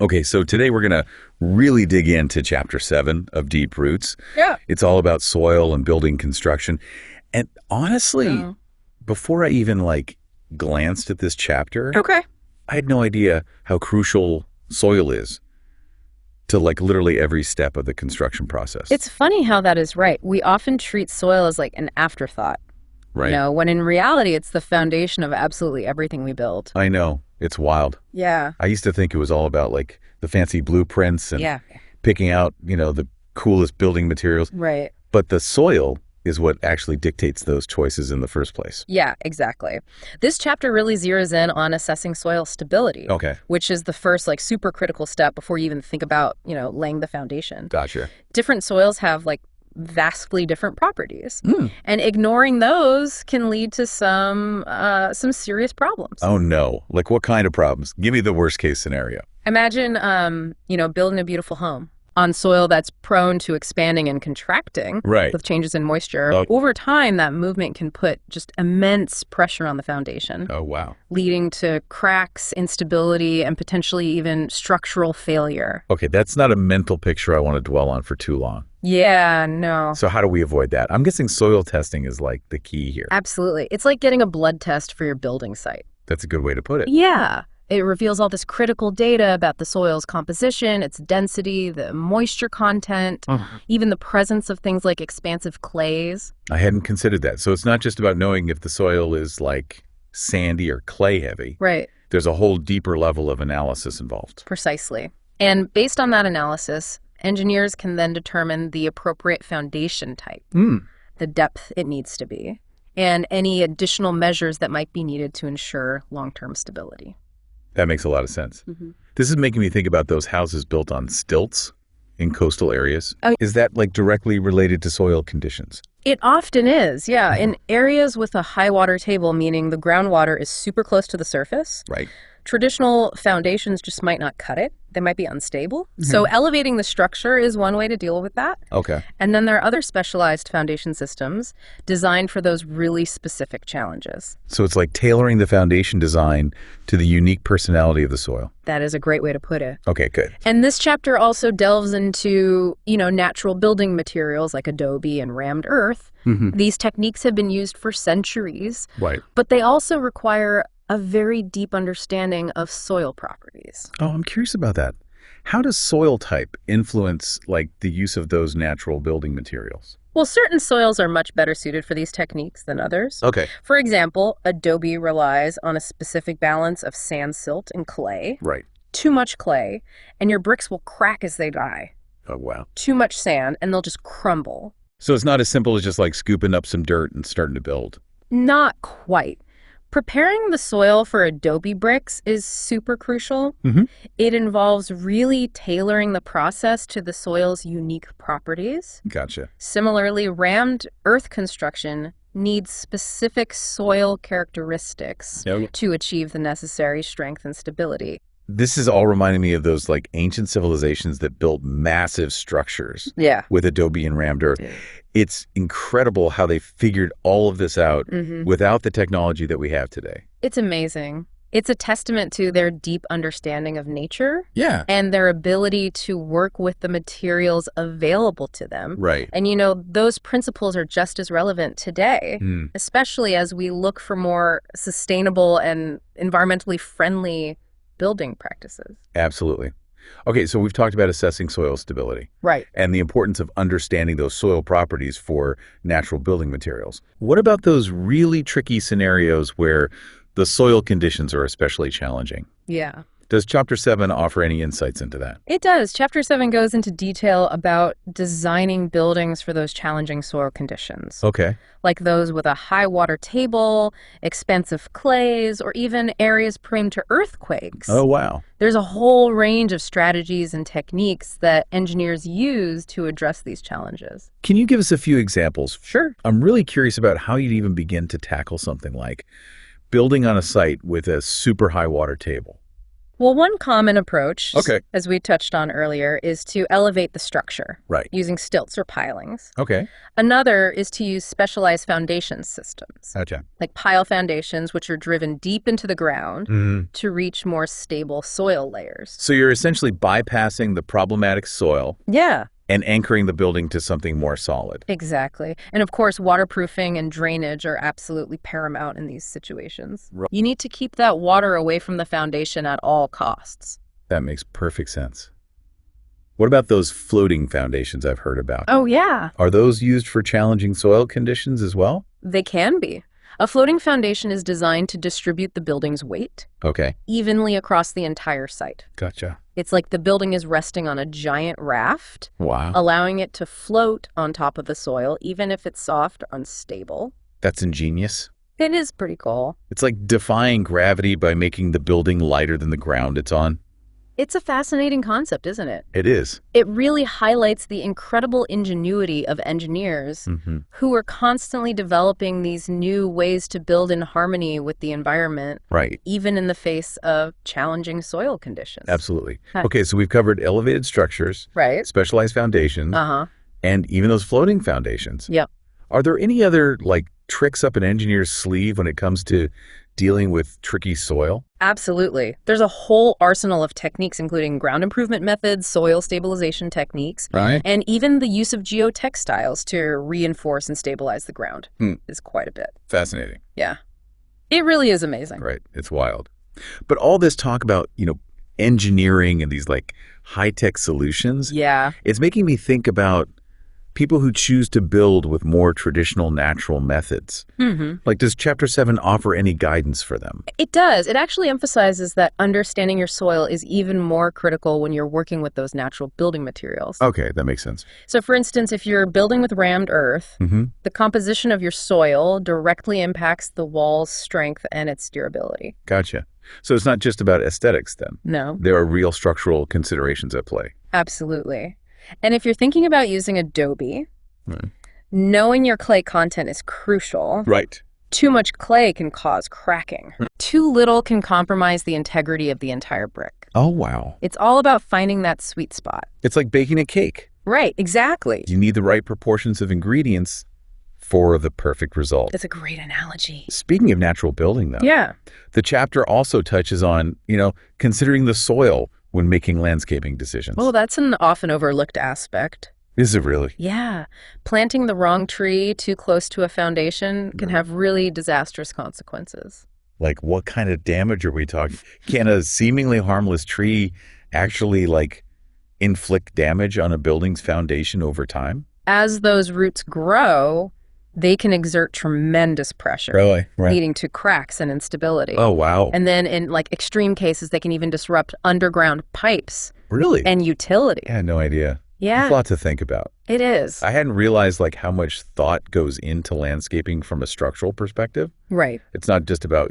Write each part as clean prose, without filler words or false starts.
Okay, so today we're going to really dig into chapter 7 of Deep Roots. Yeah. It's all about soil and building construction. And honestly, before I even glanced at this chapter, Okay. I had no idea how crucial soil is to literally every step of the construction process. It's funny how that is right. We often treat soil as an afterthought, right. when in reality it's the foundation of absolutely everything we build. I know. It's wild. Yeah. I used to think it was all about the fancy blueprints and picking out, the coolest building materials. Right. But the soil is what actually dictates those choices in the first place. Yeah, exactly. This chapter really zeroes in on assessing soil stability. Okay. Which is the first super critical step before you even think about, laying the foundation. Gotcha. Different soils have vastly different properties. And ignoring those can lead to some serious problems. Oh no. What kind of problems? Give me the worst case scenario. Imagine, building a beautiful home on soil that's prone to expanding and contracting with changes in moisture. Over time, that movement can put just immense pressure on the foundation. Oh, wow. Leading to cracks, instability, and potentially even structural failure. Okay, that's not a mental picture I want to dwell on for too long. Yeah, no. So how do we avoid that? I'm guessing soil testing is the key here. Absolutely. It's like getting a blood test for your building site. That's a good way to put it. Yeah. It reveals all this critical data about the soil's composition, its density, the moisture content, even the presence of things like expansive clays. I hadn't considered that. So it's not just about knowing if the soil is sandy or clay heavy. Right. There's a whole deeper level of analysis involved. Precisely. And based on that analysis, engineers can then determine the appropriate foundation type, the depth it needs to be, and any additional measures that might be needed to ensure long-term stability. That makes a lot of sense. This is making me think about those houses built on stilts in coastal areas. Oh. Is that directly related to soil conditions? It often is, yeah. In areas with a high water table, meaning the groundwater is super close to the surface, Right. traditional foundations just might not cut it. They might be unstable. So elevating the structure is one way to deal with that. Okay. And then there are other specialized foundation systems designed for those really specific challenges. So it's tailoring the foundation design to the unique personality of the soil. That is a great way to put it. Okay, good. And this chapter also delves into, natural building materials like adobe and rammed earth. These techniques have been used for centuries, Right. but they also require a very deep understanding of soil properties. Oh, I'm curious about that. How does soil type influence the use of those natural building materials? Well, certain soils are much better suited for these techniques than others. Okay. For example, adobe relies on a specific balance of sand, silt, and clay. Right. Too much clay, and your bricks will crack as they die. Oh, wow. Too much sand, and they'll just crumble. So it's not as simple as just scooping up some dirt and starting to build. Not quite. Preparing the soil for adobe bricks is super crucial. It involves really tailoring the process to the soil's unique properties. Gotcha. Similarly, rammed earth construction needs specific soil characteristics to achieve the necessary strength and stability. This is all reminding me of those ancient civilizations that built massive structures with adobe and rammed earth. It's incredible how they figured all of this out without the technology that we have today. It's amazing. It's a testament to their deep understanding of nature and their ability to work with the materials available to them. Right. And, those principles are just as relevant today, especially as we look for more sustainable and environmentally friendly building practices. Absolutely. Okay, so we've talked about assessing soil stability. Right. And the importance of understanding those soil properties for natural building materials. What about those really tricky scenarios where the soil conditions are especially challenging? Yeah. Does Chapter 7 offer any insights into that? It does. Chapter 7 goes into detail about designing buildings for those challenging soil conditions. Okay. Like those with a high water table, expensive clays, or even areas prone to earthquakes. Oh, wow. There's a whole range of strategies and techniques that engineers use to address these challenges. Can you give us a few examples? Sure. I'm really curious about how you'd even begin to tackle something like building on a site with a super high water table. Well, one common approach, as we touched on earlier, is to elevate the structure using stilts or pilings. Another is to use specialized foundation systems, like pile foundations, which are driven deep into the ground to reach more stable soil layers. So you're essentially bypassing the problematic soil. Yeah. And anchoring the building to something more solid. Exactly. And of course, waterproofing and drainage are absolutely paramount in these situations. You need to keep that water away from the foundation at all costs. That makes perfect sense. What about those floating foundations I've heard about? Oh, yeah. Are those used for challenging soil conditions as well? They can be. A floating foundation is designed to distribute the building's weight evenly across the entire site. Gotcha. It's like the building is resting on a giant raft, allowing it to float on top of the soil, even if it's soft or unstable. That's ingenious. It is pretty cool. It's like defying gravity by making the building lighter than the ground it's on. It's a fascinating concept, isn't it? It is. It really highlights the incredible ingenuity of engineers who are constantly developing these new ways to build in harmony with the environment, even in the face of challenging soil conditions. Absolutely. Okay, so we've covered elevated structures, specialized foundations, and even those floating foundations. Yep. Are there any other, tricks up an engineer's sleeve when it comes to dealing with tricky soil? Absolutely. There's a whole arsenal of techniques, including ground improvement methods, soil stabilization techniques, and even the use of geotextiles to reinforce and stabilize the ground is quite a bit. Fascinating. Yeah. It really is amazing. Right. It's wild. But all this talk about, engineering and these high-tech solutions, it's making me think about people who choose to build with more traditional natural methods. Does Chapter 7 offer any guidance for them? It does. It actually emphasizes that understanding your soil is even more critical when you're working with those natural building materials. Okay, that makes sense. So for instance, if you're building with rammed earth, the composition of your soil directly impacts the wall's strength and its durability. Gotcha. So it's not just about aesthetics then? No. There are real structural considerations at play. Absolutely. And if you're thinking about using adobe, knowing your clay content is crucial. Too much clay can cause cracking. Too little can compromise the integrity of the entire brick. Oh, wow. It's all about finding that sweet spot. It's like baking a cake. Right, exactly. You need the right proportions of ingredients for the perfect result. That's a great analogy. Speaking of natural building, though, the chapter also touches on, considering the soil when making landscaping decisions. Oh, that's an often overlooked aspect. Is it really? Yeah. Planting the wrong tree too close to a foundation can have really disastrous consequences. Like, what kind of damage are we talking? Can a seemingly harmless tree actually, inflict damage on a building's foundation over time? As those roots grow, they can exert tremendous pressure, leading to cracks and instability. Oh, wow. And then in extreme cases, they can even disrupt underground pipes. Really? And utility. I had no idea. Yeah. It's a lot to think about. It is. I hadn't realized how much thought goes into landscaping from a structural perspective. Right. It's not just about,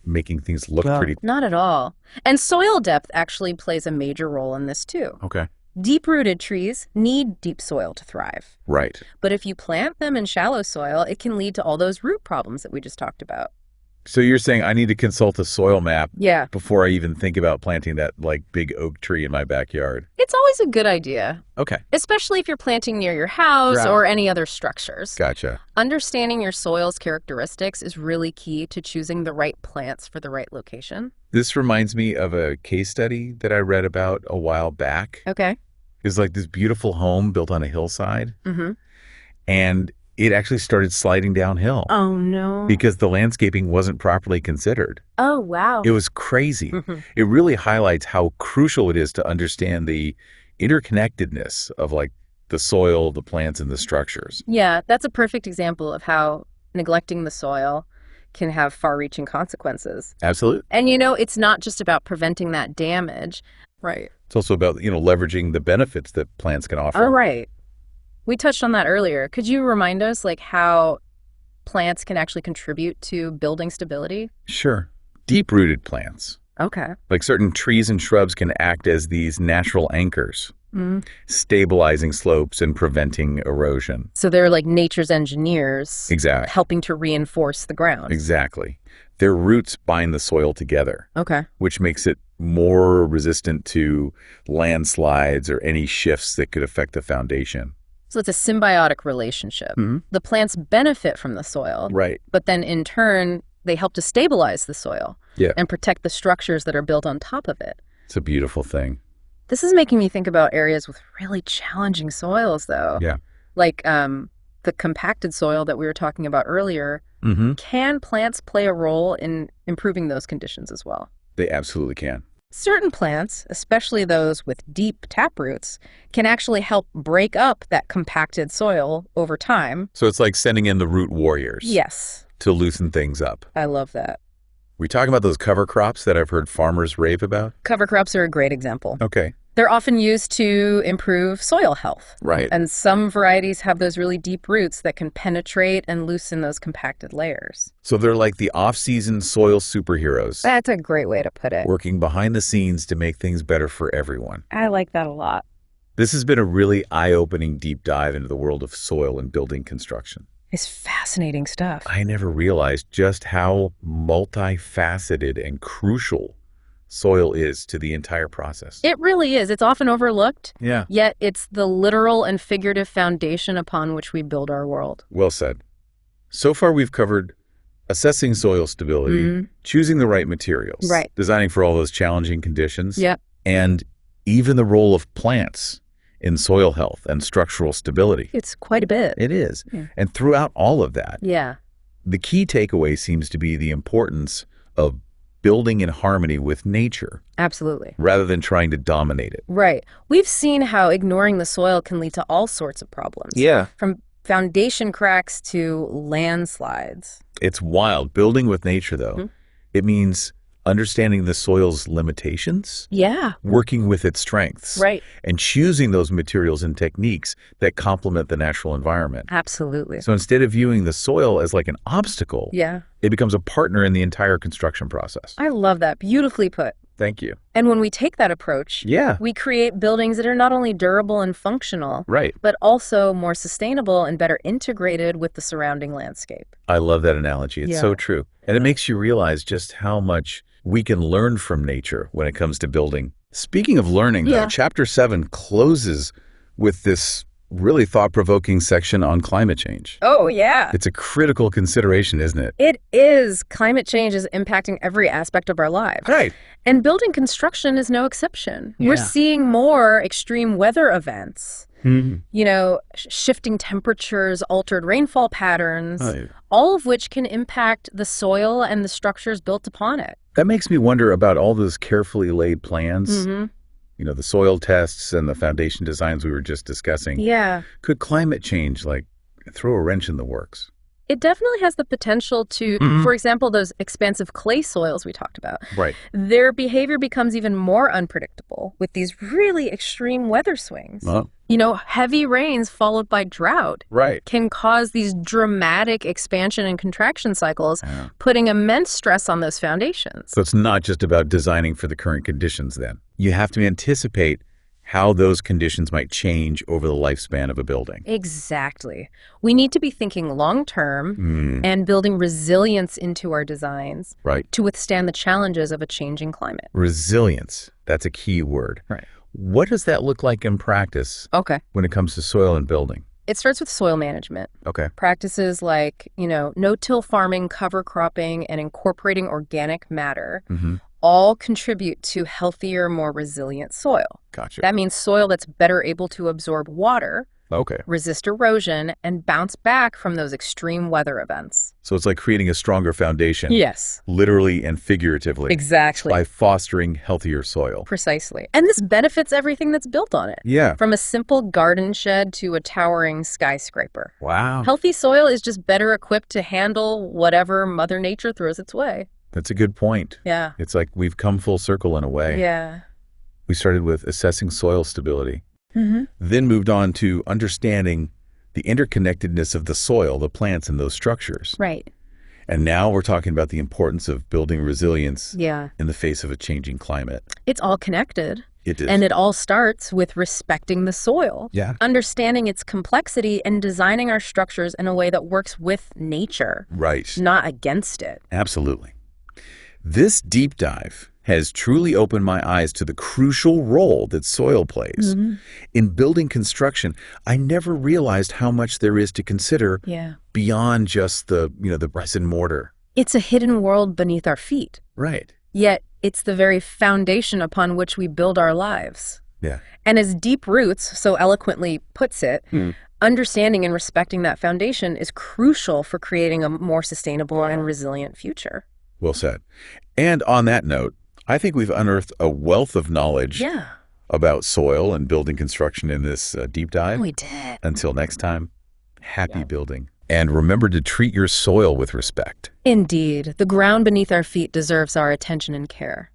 making things look pretty. Not at all. And soil depth actually plays a major role in this too. Okay. Deep-rooted trees need deep soil to thrive. Right. But if you plant them in shallow soil, it can lead to all those root problems that we just talked about. So you're saying I need to consult a soil map before I even think about planting that big oak tree in my backyard? It's always a good idea. Okay. Especially if you're planting near your house or any other structures. Gotcha. Understanding your soil's characteristics is really key to choosing the right plants for the right location. This reminds me of a case study that I read about a while back. Okay. It's this beautiful home built on a hillside. And it actually started sliding downhill. Oh, no. Because the landscaping wasn't properly considered. Oh, wow. It was crazy. It really highlights how crucial it is to understand the interconnectedness of the soil, the plants, and the structures. Yeah, that's a perfect example of how neglecting the soil can have far-reaching consequences. Absolutely. And it's not just about preventing that damage. Right. It's also about, leveraging the benefits that plants can offer. Oh, right. We touched on that earlier. Could you remind us how plants can actually contribute to building stability? Sure. Deep-rooted plants. Okay. Certain trees and shrubs can act as these natural anchors, stabilizing slopes and preventing erosion. So they're nature's engineers. Exactly. Helping to reinforce the ground. Exactly. Their roots bind the soil together. Okay. Which makes it more resistant to landslides or any shifts that could affect the foundation. So it's a symbiotic relationship. Mm-hmm. The plants benefit from the soil, right? But then in turn, they help to stabilize the soil and protect the structures that are built on top of it. It's a beautiful thing. This is making me think about areas with really challenging soils, though. Yeah. Like the compacted soil that we were talking about earlier. Mm-hmm. Can plants play a role in improving those conditions as well? They absolutely can. Certain plants, especially those with deep taproots, can actually help break up that compacted soil over time. So it's like sending in the root warriors. Yes. To loosen things up. I love that. We're talking about those cover crops that I've heard farmers rave about? Cover crops are a great example. Okay. They're often used to improve soil health. Right. And some varieties have those really deep roots that can penetrate and loosen those compacted layers. So they're like the off-season soil superheroes. That's a great way to put it. Working behind the scenes to make things better for everyone. I like that a lot. This has been a really eye-opening deep dive into the world of soil and building construction. It's fascinating stuff. I never realized just how multifaceted and crucial soil is to the entire process. It really is. It's often overlooked. Yeah. Yet it's the literal and figurative foundation upon which we build our world. Well said. So far we've covered assessing soil stability, choosing the right materials, designing for all those challenging conditions, and even the role of plants in soil health and structural stability. It's quite a bit. It is. Yeah. And throughout all of that, the key takeaway seems to be the importance of building in harmony with nature. Absolutely. Rather than trying to dominate it. Right. We've seen how ignoring the soil can lead to all sorts of problems. Yeah. From foundation cracks to landslides. It's wild. Building with nature, though, it means understanding the soil's limitations, working with its strengths, and choosing those materials and techniques that complement the natural environment. Absolutely. So instead of viewing the soil as like an obstacle, it becomes a partner in the entire construction process. I love that. Beautifully put. Thank you. And when we take that approach, we create buildings that are not only durable and functional, but also more sustainable and better integrated with the surrounding landscape. I love that analogy. It's so true. And it makes you realize just how much we can learn from nature when it comes to building. Speaking of learning, though, Chapter 7 closes with this really thought-provoking section on climate change. Oh, yeah. It's a critical consideration, isn't it? It is. Climate change is impacting every aspect of our lives. Right. And building construction is no exception. Yeah. We're seeing more extreme weather events. You know, shifting temperatures, altered rainfall patterns, all of which can impact the soil and the structures built upon it. That makes me wonder about all those carefully laid plans. You know, the soil tests and the foundation designs we were just discussing. Yeah. Could climate change, like, throw a wrench in the works? It definitely has the potential to, for example, those expansive clay soils we talked about. Right. Their behavior becomes even more unpredictable with these really extreme weather swings. You know, heavy rains followed by drought can cause these dramatic expansion and contraction cycles, putting immense stress on those foundations. So it's not just about designing for the current conditions then. You have to anticipate how those conditions might change over the lifespan of a building. Exactly. We need to be thinking long-term and building resilience into our designs to withstand the challenges of a changing climate. Resilience. That's a key word. Right. What does that look like in practice when it comes to soil and building? It starts with soil management. Practices like, you know, no-till farming, cover cropping, and incorporating organic matter all contribute to healthier, more resilient soil. Gotcha. That means soil that's better able to absorb water, resist erosion, and bounce back from those extreme weather events. So it's like creating a stronger foundation. Yes. Literally and figuratively. Exactly. By fostering healthier soil. Precisely. And this benefits everything that's built on it. Yeah. From a simple garden shed to a towering skyscraper. Wow. Healthy soil is just better equipped to handle whatever Mother Nature throws its way. That's a good point. Yeah. It's like we've come full circle in a way. Yeah. We started with assessing soil stability, then moved on to understanding the interconnectedness of the soil, the plants, and those structures. Right. And now we're talking about the importance of building resilience in the face of a changing climate. It's all connected. It is. And it all starts with respecting the soil, understanding its complexity, and designing our structures in a way that works with nature, right, not against it. Absolutely. This deep dive has truly opened my eyes to the crucial role that soil plays. In building construction, I never realized how much there is to consider beyond just the bricks and mortar. It's a hidden world beneath our feet. Right. Yet it's the very foundation upon which we build our lives. Yeah. And as Deep Roots so eloquently puts it, understanding and respecting that foundation is crucial for creating a more sustainable and resilient future. Well said. And on that note, I think we've unearthed a wealth of knowledge about soil and building construction in this deep dive. We did. Until next time, happy building. And remember to treat your soil with respect. Indeed. The ground beneath our feet deserves our attention and care.